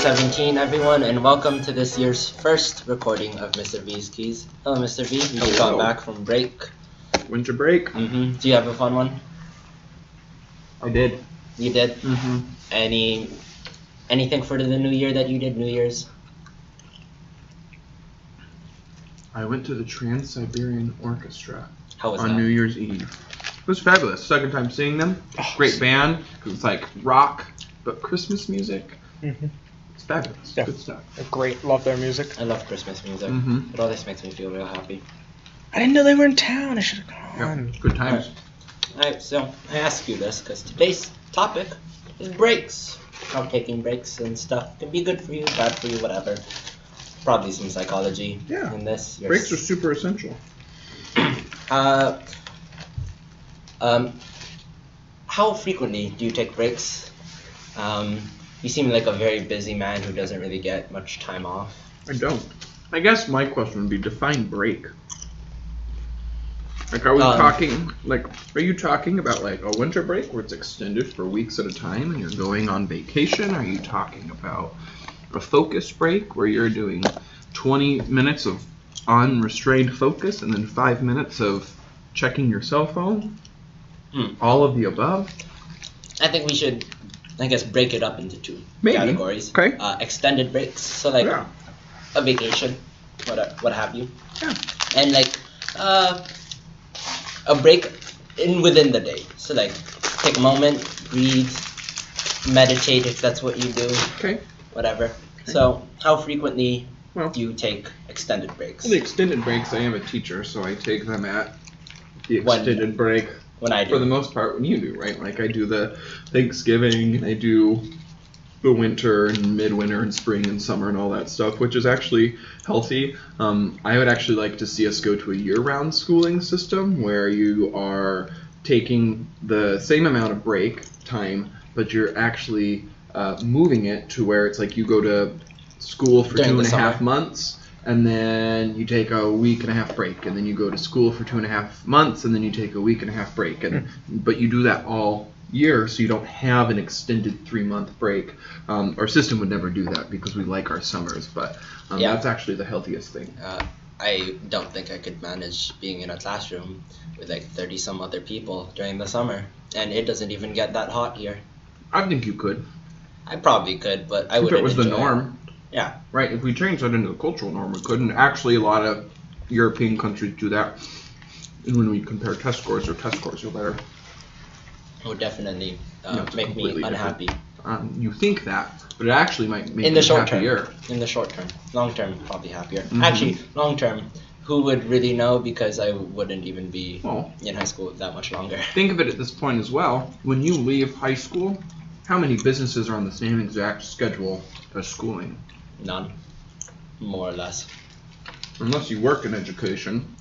2017, everyone, and welcome to this year's first recording of Mr. V's Keys. Hello, Mr. V. You just got back from break. Winter break. Mm-hmm. Do you have a fun one? I did. You did? Mm-hmm. Anything for the new year that you did? New Year's? I went to the Trans-Siberian Orchestra How was on that? New Year's Eve. It was fabulous. Second time seeing them. Great band. It's like rock, but Christmas music. Mm-hmm. It's fabulous. Yeah. Good stuff. They're great. Love their music. I love Christmas music. Mm-hmm. It always makes me feel real happy. I didn't know they were in town. I should have Yeah. gone. Good times. Alright, so I ask you this because today's topic is breaks. How taking breaks and stuff can be good for you, bad for you, whatever. Probably some psychology in this. Breaks are super essential. How frequently do you take breaks? You seem like a very busy man who doesn't really get much time off. I don't. I guess my question would be define break. Like, are we talking, like, are you talking about, like, a winter break where it's extended for weeks at a time and you're going on vacation? Are you talking about a focus break where you're doing 20 minutes of unrestrained focus and then 5 minutes of checking your cell phone? All of the above? I think we should, I guess, break it up into two Maybe. categories. Okay. Extended breaks, so like a vacation, what have you. Yeah. And like a break within the day. So like take a moment, breathe, meditate if that's what you do. Okay. Whatever. Okay. So how frequently Well, do you take extended breaks? the extended breaks, I am a teacher, so I take them at the extended break. When I do. For the most part, when you do, right? Like I do the Thanksgiving, and I do the winter and midwinter and spring and summer and all that stuff, which is actually healthy. I would actually like to see us go to a year-round schooling system where you are taking the same amount of break time, but you're actually moving it to where it's like you go to school for During the 2.5 summer. months, and then you take a week and a half break, and then you go to school for 2.5 months, and then you take a week and a half break, and but you do that all year, so you don't have an extended 3-month break. Our system would never do that because we like our summers, but that's actually the healthiest thing. I don't think I could manage being in a classroom with like 30 some other people during the summer, and it doesn't even get that hot here. I think you could. I probably could, but I If wouldn't it was the enjoy it. norm. Yeah. Right, if we change that into the cultural norm, we could. And actually, a lot of European countries do that. And when we compare test scores, their test scores are better. It would definitely it's make me completely unhappy. You think that, but it actually might make In the you short happier. term. In the short term. Long term, probably happier. Actually, long term, who would really know, because I wouldn't even be in high school that much longer. Think of it at this point as well. When you leave high school, how many businesses are on the same exact schedule as schooling? None. More or less. Unless you work in education.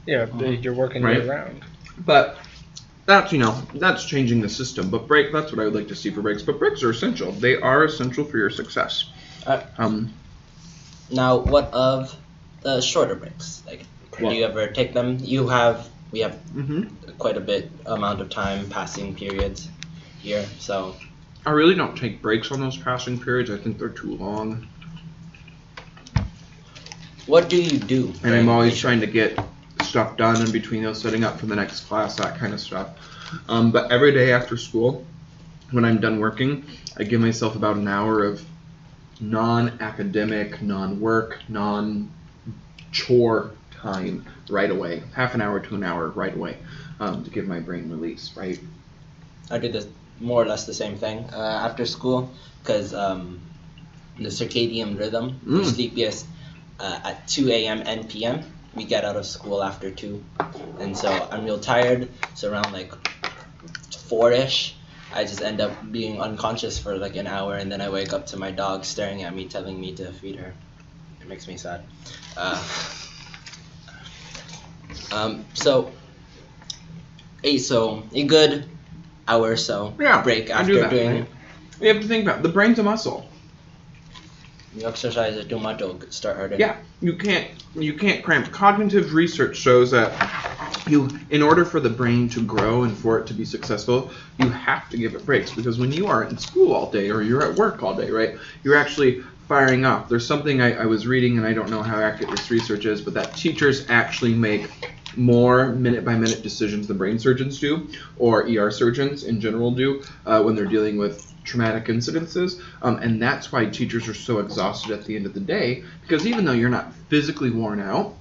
Yeah, you're working Right. year round. But that's, that's changing the system. But that's what I would like to see for breaks. But breaks are essential. They are essential for your success. Now, what of the shorter breaks? Like, do you ever take them? We have quite a bit amount of time passing periods here, so. I really don't take breaks on those passing periods. I think they're too long. What do you do? And I'm always trying to get stuff done in between those, setting up for the next class, that kind of stuff. But every day after school, when I'm done working, I give myself about an hour of non-academic, non-work, non-chore time right away. Half an hour to an hour right away to give my brain release, right? I do this more or less the same thing after school, because the circadian rhythm, we're sleepiest at 2 a.m. and p.m. We get out of school after 2, and so I'm real tired, so around like 4-ish, I just end up being unconscious for like an hour, and then I wake up to my dog staring at me, telling me to feed her. It makes me sad. So a good hour or so break after doing. You have to think about it. The brain's a muscle. You exercise it too much, it'll start hurting. Yeah, you can't cramp. Cognitive research shows that in order for the brain to grow and for it to be successful, you have to give it breaks, because when you are in school all day or you're at work all day, right, you're actually firing up. There's something I was reading, and I don't know how accurate this research is, but that teachers actually make more minute-by-minute decisions than brain surgeons do, or ER surgeons in general do, when they're dealing with traumatic incidences, and that's why teachers are so exhausted at the end of the day, because even though you're not physically worn out,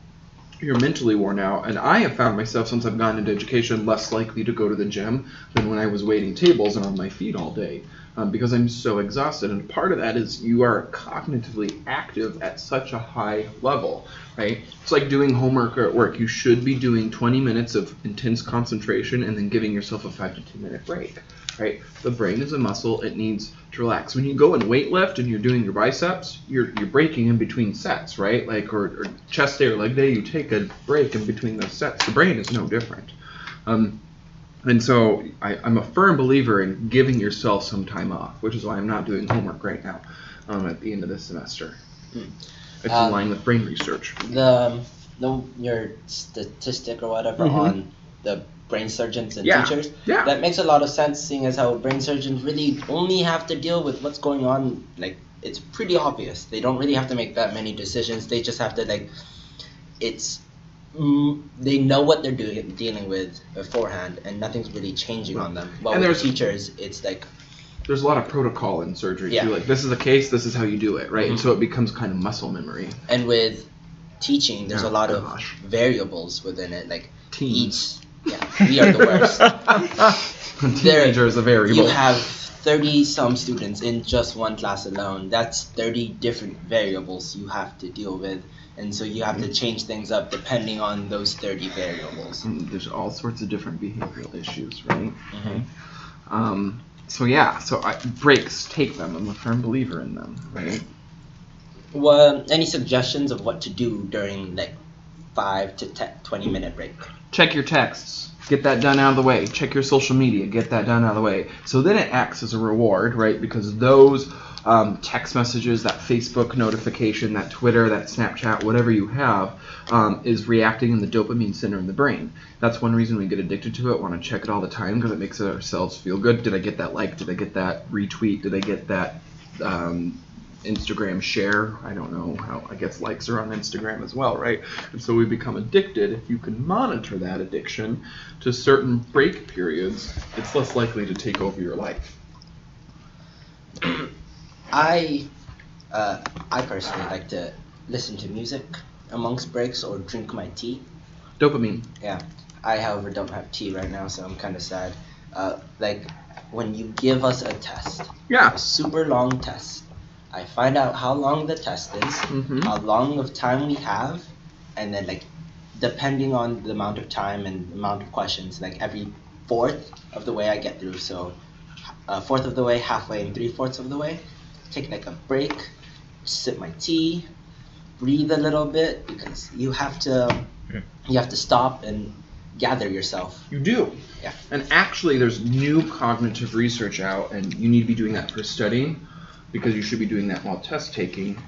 you're mentally worn out. And I have found myself, since I've gone into education, less likely to go to the gym than when I was waiting tables and on my feet all day, because I'm so exhausted. And part of that is you are cognitively active at such a high level, right? It's like doing homework or at work. You should be doing 20 minutes of intense concentration and then giving yourself a 5 to 10 minute break. Right? The brain is a muscle, it needs to relax. When you go and weight lift and you're doing your biceps, you're breaking in between sets, right? Like, or chest day or leg day, you take a break in between those sets. The brain is no different. And so I'm a firm believer in giving yourself some time off, which is why I'm not doing homework right now at the end of this semester. It's in line with brain research. Your statistic or whatever on the brain surgeons and teachers, that makes a lot of sense, seeing as how brain surgeons really only have to deal with what's going on. Like, it's pretty obvious. They don't really have to make that many decisions. They just have to, like, they know what they're dealing with beforehand, and nothing's really changing on them. While with teachers, it's like, there's a lot of protocol in surgery too. Like, this is a case, this is how you do it, right? And so it becomes kind of muscle memory. And with teaching, there's a lot of variables within it, like teens. We are the worst. Teenager is a variable. You have 30-some students in just one class alone. That's 30 different variables you have to deal with. And so you have to change things up depending on those 30 variables. There's all sorts of different behavioral issues, right? Breaks, take them. I'm a firm believer in them, right? Well, any suggestions of what to do during, like, 5 to 20 minute break? Check your texts. Get that done out of the way. Check your social media. Get that done out of the way. So then it acts as a reward, right? Because those text messages, that Facebook notification, that Twitter, that Snapchat, whatever you have, is reacting in the dopamine center in the brain. That's one reason we get addicted to it, want to check it all the time, because it makes ourselves feel good. Did I get that like? Did I get that retweet? Did I get that Instagram share? I don't know how, I guess likes are on Instagram as well, right? And so we become addicted. If you can monitor that addiction to certain break periods, it's less likely to take over your life. I personally like to listen to music amongst breaks or drink my tea. Dopamine. Yeah. I, however, don't have tea right now, so I'm kind of sad. Like, when you give us a test, a super long test, I find out how long the test is, how long of time we have, and then, like, depending on the amount of time and the amount of questions, like, every fourth of the way I get through, so a fourth of the way, halfway, and 3/4 of the way, take, like, a break, sip my tea, breathe a little bit, because you have to stop and gather yourself. You do. Yeah. And actually, there's new cognitive research out, and you need to be doing that for studying, because you should be doing that while test taking,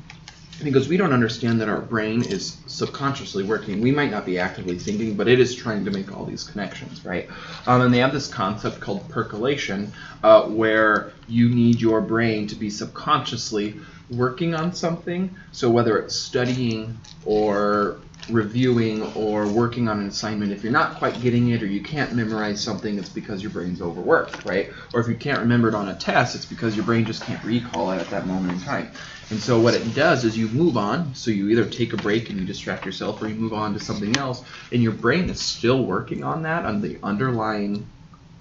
because we don't understand that our brain is subconsciously working. We might not be actively thinking, but it is trying to make all these connections, right? And they have this concept called percolation, where you need your brain to be subconsciously working on something. So whether it's studying or reviewing or working on an assignment, if you're not quite getting it or you can't memorize something, it's because your brain's overworked, right? Or if you can't remember it on a test, it's because your brain just can't recall it at that moment in time. And so what it does is you move on, so you either take a break and you distract yourself, or you move on to something else, and your brain is still working on that, on the underlying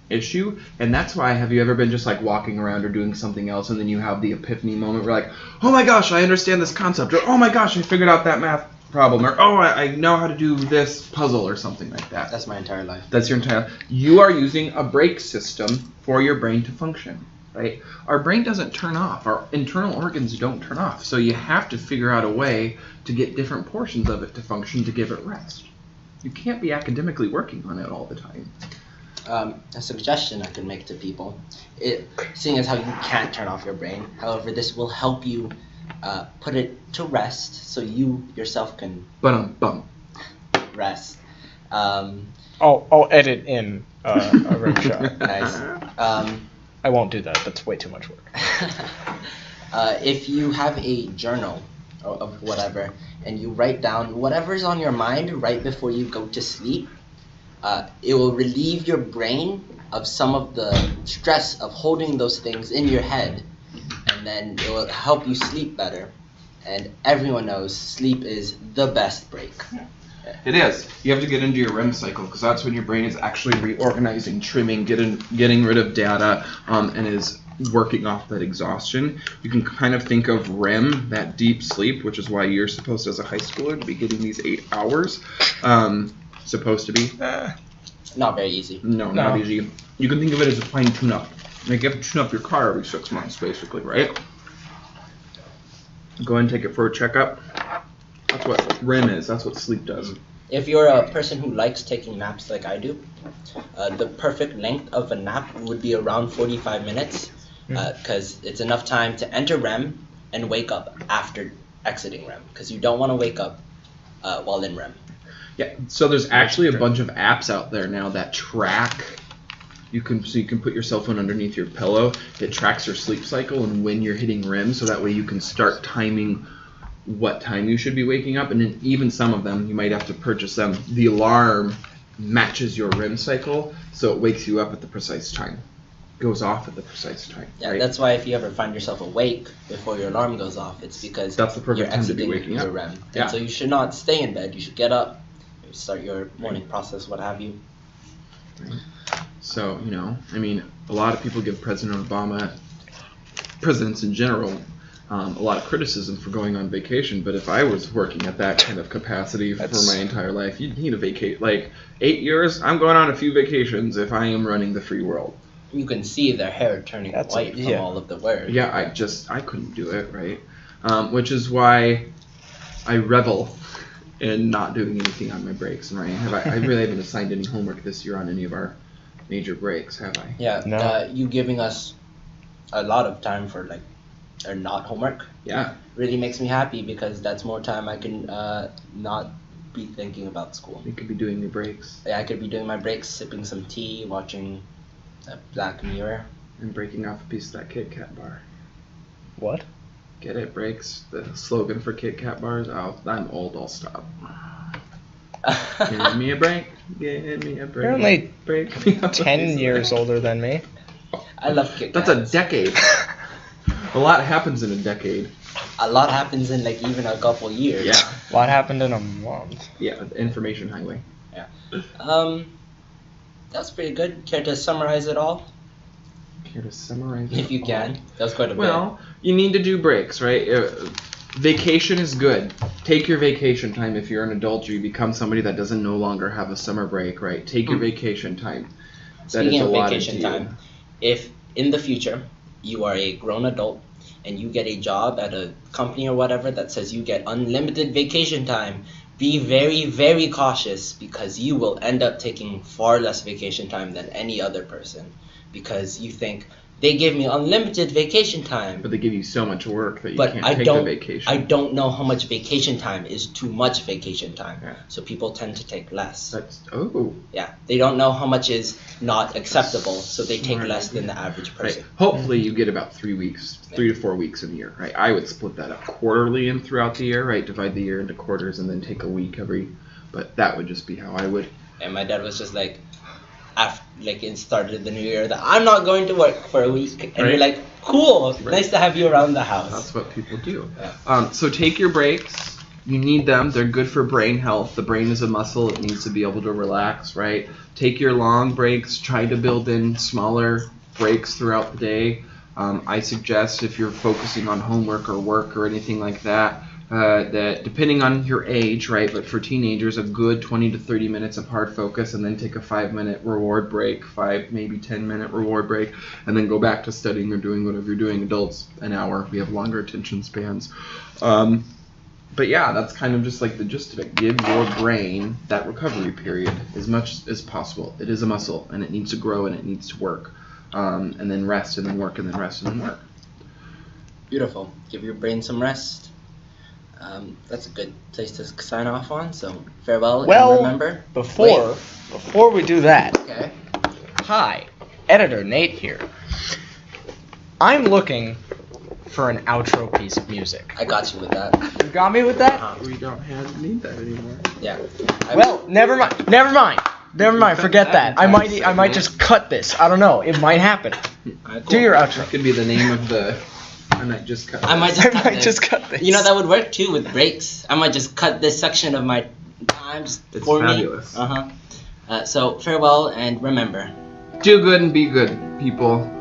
issue. And that's why, have you ever been just like walking around or doing something else, and then you have the epiphany moment where like, oh my gosh, I understand this concept, or oh my gosh, I figured out that math problem, or oh, I know how to do this puzzle, or something like that. That's my entire life. That's your entire life. You are using a brake system for your brain to function, right? Our brain doesn't turn off. Our internal organs don't turn off. So you have to figure out a way to get different portions of it to function, to give it rest. You can't be academically working on it all the time. A suggestion I could make to people, seeing as how you can't turn off your brain, however, this will help you put it to rest so you yourself can Bum. rest. I'll edit in a rim shot. Nice. I won't do that. That's way too much work. If you have a journal of whatever, and you write down whatever's on your mind right before you go to sleep, it will relieve your brain of some of the stress of holding those things in your head, and then it will help you sleep better. And everyone knows sleep is the best break. It is. You have to get into your REM cycle because that's when your brain is actually reorganizing, trimming, getting rid of data, and is working off that exhaustion. You can kind of think of REM, that deep sleep, which is why you're supposed, as a high schooler, to be getting these 8 hours. Supposed to be. Not very easy. No, not easy. You can think of it as a fine tune-up. Like you have to tune up your car every 6 months, basically, right? Go ahead and take it for a checkup. That's what REM is. That's what sleep does. If you're a person who likes taking naps like I do, the perfect length of a nap would be around 45 minutes, because it's enough time to enter REM and wake up after exiting REM, because you don't want to wake up while in REM. Yeah, so there's actually a bunch of apps out there now that track. You can put your cell phone underneath your pillow. It tracks your sleep cycle and when you're hitting REM, so that way you can start timing what time you should be waking up. And then even some of them, you might have to purchase them. The alarm matches your REM cycle, so it wakes you up at the precise time. Goes off at the precise time. Yeah, right? that's why if you ever find yourself awake before your alarm goes off, it's because That's the perfect you're time to be exiting waking your up. REM. Yeah. And so you should not stay in bed. You should get up, start your morning process, what have you. Right. So, I mean, a lot of people give President Obama, presidents in general, a lot of criticism for going on vacation, but if I was working at that kind of capacity for my entire life, you'd need a vacate. Like, 8 years, I'm going on a few vacations if I am running the free world. You can see their hair turning white from all of the work. Yeah, I couldn't do it, right? Which is why I revel in not doing anything on my breaks. And I really haven't assigned any homework this year on any of our major breaks, have I? Yeah, No. You giving us a lot of time for not homework. Yeah. Really makes me happy because that's more time I can not be thinking about school. You could be doing your breaks. Yeah, I could be doing my breaks, sipping some tea, watching Black Mirror. And breaking off a piece of that Kit Kat bar. What? Get it? Breaks? The slogan for Kit Kat bars? Oh, I'm old, I'll stop. Give me a break. Give me a break. You're only break me up 10 years older than me. I love Kit Kats. That's a decade. A lot happens in a decade. A lot happens in even a couple years. Yeah. What happened in a month? Yeah, the information highway. Yeah. That's pretty good. Care to summarize it all? Care to summarize it If you all? can. That was quite a Well, you need to do breaks, right? Vacation is good. Take your vacation time if you're an adult or you become somebody that doesn't no longer have a summer break, right? Take your vacation time. Speaking of vacation time, if in the future you are a grown adult and you get a job at a company or whatever that says you get unlimited vacation time, be very, very cautious because you will end up taking far less vacation time than any other person because you think, they give me unlimited vacation time. But they give you so much work that you can't take the vacation. I don't know how much vacation time is too much vacation time. Yeah. So people tend to take less. Yeah, they don't know how much is not acceptable, so they take less than the average person. Right. Hopefully you get about 3 weeks, 3 to 4 weeks in a year, right? I would split that up quarterly and throughout the year, right? Divide the year into quarters and then take a week but that would just be how I would. And my dad was just like, it started the new year that I'm not going to work for a week, and you're like, cool, nice to have you around the house. That's what people do. Yeah. So take your breaks. You need them. They're good for brain health. The brain is a muscle. It needs to be able to relax, right? Take your long breaks. Try to build in smaller breaks throughout the day. I suggest if you're focusing on homework or work or anything like that, that depending on your age, right, but for teenagers, a good 20 to 30 minutes of hard focus and then take a 5-minute reward break, 5, maybe 10-minute reward break, and then go back to studying or doing whatever you're doing. Adults, an hour. We have longer attention spans. But yeah, that's kind of just like the gist of it. Give your brain that recovery period as much as possible. It is a muscle, and it needs to grow, and it needs to work. And then rest, and then work, and then rest, and then work. Beautiful. Give your brain some rest. That's a good place to sign off on. So farewell, Well, and remember. before we do that, Okay. hi, Editor Nate here. I'm looking for an outro piece of music. I got you with that. You got me with that? We don't need that anymore. Yeah. Well, never mind. Forget that. I might just cut this. I don't know. It might happen. Alright, Do cool. your That outro. could be the name of the. I might just cut. I might I just cut might this. just cut this. You know, that would work too with breaks. I might just cut this section of my time just It's for fabulous. me. So farewell, and remember. Do good and be good, people.